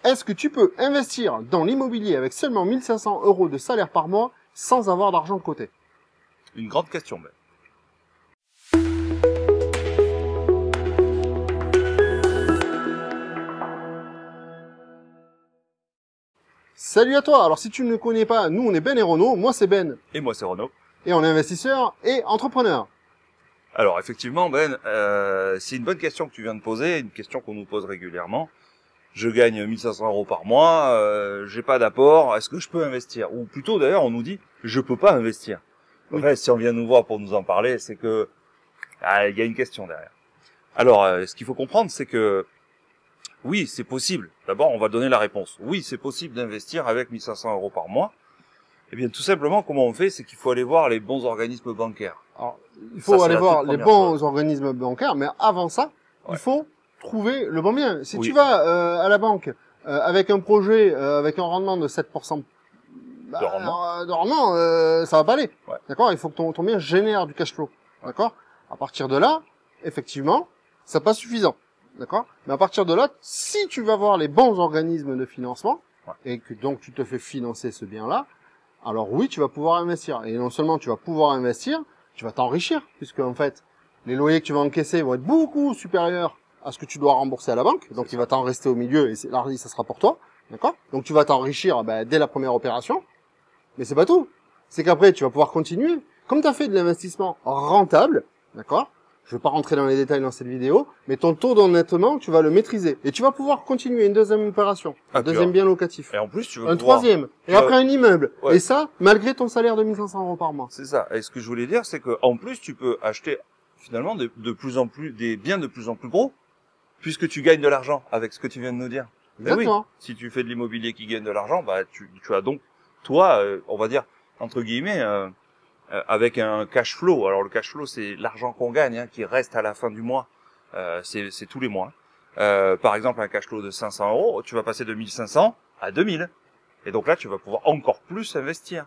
Est-ce que tu peux investir dans l'immobilier avec seulement 1500 € de salaire par mois sans avoir d'argent de côté? Une grande question, Ben. Salut à toi. Alors si tu ne me connais pas, nous on est Ben et Renaud, moi c'est Ben. Et moi, c'est Renaud. Et on est investisseur et entrepreneur. Alors, effectivement, Ben, c'est une bonne question que tu viens de poser, une question qu'on nous pose régulièrement. Je gagne 1500 € par mois, j'ai pas d'apport, est-ce que je peux investir? Ou plutôt, d'ailleurs, on nous dit, je peux pas investir. En fait, si on vient nous voir pour nous en parler, c'est que il y a une question derrière. Alors, ce qu'il faut comprendre, c'est que oui, c'est possible. D'abord, on va donner la réponse. Oui, c'est possible d'investir avec 1500 € par mois. Eh bien, tout simplement, comment on fait, c'est qu'il faut aller voir les bons organismes bancaires. Alors, il faut aller voir les toute bons première chose. organismes bancaires, mais avant ça, Ouais. il faut trouver le bon bien. Si Oui. tu vas à la banque avec un projet avec un rendement de 7% De rendement. de rendement, ça va pas aller. Ouais. D'accord? Il faut que ton bien génère du cash flow. D'accord? À partir de là, effectivement, c'est pas suffisant. D'accord? Mais à partir de là, si tu vas voir les bons organismes de financement, Ouais. et que donc tu te fais financer ce bien-là, alors oui, tu vas pouvoir investir. Et non seulement tu vas pouvoir investir, tu vas t'enrichir, puisque en fait, les loyers que tu vas encaisser vont être beaucoup supérieurs à ce que tu dois rembourser à la banque. Donc il va t'en rester au milieu, et là, ça sera pour toi. D'accord? Donc tu vas t'enrichir dès la première opération. Mais c'est pas tout. C'est qu'après, tu vas pouvoir continuer. Comme tu as fait de l'investissement rentable, d'accord? Je vais pas rentrer dans les détails dans cette vidéo, mais ton taux d'endettement, tu vas le maîtriser. Et tu vas pouvoir continuer une deuxième opération, un deuxième bien locatif, Et en plus, tu veux un pouvoir... troisième, et vas- après un immeuble. Ouais. Et ça, malgré ton salaire de 1500 € par mois. C'est ça. Et ce que je voulais dire, c'est que en plus, tu peux acheter finalement de plus en plus des biens de plus en plus gros, puisque tu gagnes de l'argent avec ce que tu viens de nous dire. Ben oui. Exactement. Si tu fais de l'immobilier qui gagne de l'argent, bah tu as donc toi, on va dire entre guillemets, avec un cash flow. Alors le cash flow, c'est l'argent qu'on gagne, hein, qui reste à la fin du mois. C'est tous les mois. Par exemple, un cash flow de 500 €, tu vas passer de 1500 à 2000. Et donc là, tu vas pouvoir encore plus investir.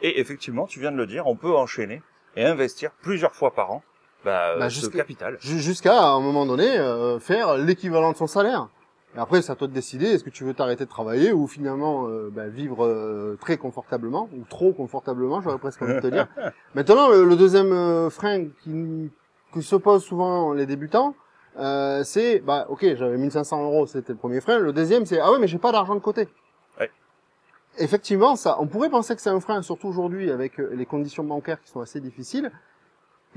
Et effectivement, tu viens de le dire, on peut enchaîner et investir plusieurs fois par an ce jusqu'à- capital. Jusqu'à, à un moment donné, faire l'équivalent de son salaire. Et après, c'est à toi de décider, est-ce que tu veux t'arrêter de travailler ou finalement vivre très confortablement, ou trop confortablement, j'aurais presque envie de te dire. Maintenant, le deuxième frein que se posent souvent les débutants, c'est, ok, j'avais 1500 €, c'était le premier frein. Le deuxième, c'est, ah ouais, mais j'ai pas d'argent de côté. Ouais. Effectivement, ça, on pourrait penser que c'est un frein, surtout aujourd'hui avec les conditions bancaires qui sont assez difficiles.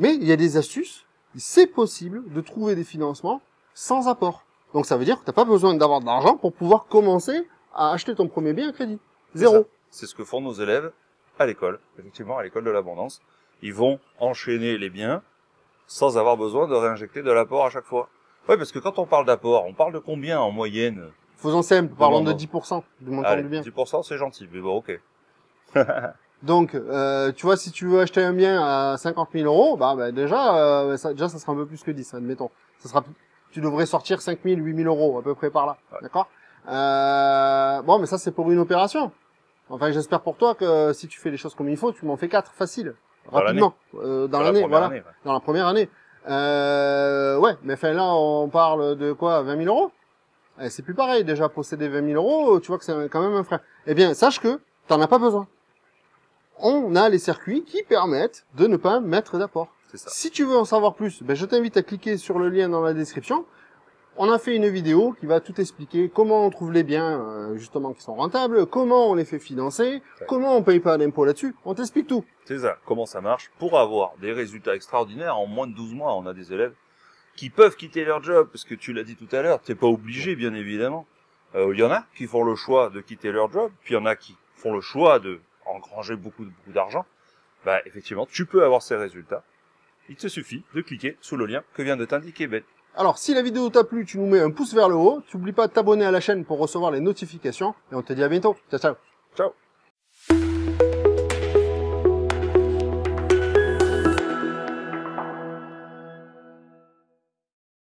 Mais il y a des astuces. C'est possible de trouver des financements sans apport. Donc ça veut dire que t'as pas besoin d'avoir de l'argent pour pouvoir commencer à acheter ton premier bien à crédit. Zéro. C'est ce que font nos élèves à l'école, effectivement, à l'école de l'abondance. Ils vont enchaîner les biens sans avoir besoin de réinjecter de l'apport à chaque fois. Ouais, parce que quand on parle d'apport, on parle de combien en moyenne? Faisons simple, parlons de Demandons. 10% du montant Allez, du bien. 10%, c'est gentil, mais bon, ok. Donc, tu vois, si tu veux acheter un bien à 50 000 €, déjà, ça sera un peu plus que 10, admettons. Tu devrais sortir 5 000, 8 000 € à peu près par là, Ouais. d'accord? Mais ça c'est pour une opération. Enfin, j'espère pour toi que si tu fais les choses comme il faut, tu m'en fais 4 facile, Dans rapidement, dans l'année, la première voilà, année, ouais. dans la première année. Mais enfin là, on parle de quoi, 20 000 €? C'est plus pareil. Déjà posséder 20 000 €, tu vois que c'est quand même un frein. Eh bien, sache que t'en as pas besoin. On a les circuits qui permettent de ne pas mettre d'apport. C'est ça. Si tu veux en savoir plus, je t'invite à cliquer sur le lien dans la description. On a fait une vidéo qui va tout expliquer comment on trouve les biens justement qui sont rentables, comment on les fait financer, Ouais. comment on paye pas d'impôt là-dessus. On t'explique tout. C'est ça. Comment ça marche pour avoir des résultats extraordinaires en moins de 12 mois. On a des élèves qui peuvent quitter leur job, parce que tu l'as dit tout à l'heure, t'es pas obligé, bien évidemment. Il y en a qui font le choix de quitter leur job, puis il y en a qui font le choix de engranger beaucoup d'argent. Effectivement, tu peux avoir ces résultats. Il te suffit de cliquer sous le lien que vient de t'indiquer Ben. Alors, si la vidéo t'a plu, tu nous mets un pouce vers le haut. Tu n'oublies pas de t'abonner à la chaîne pour recevoir les notifications. Et on te dit à bientôt. Ciao, ciao. Ciao.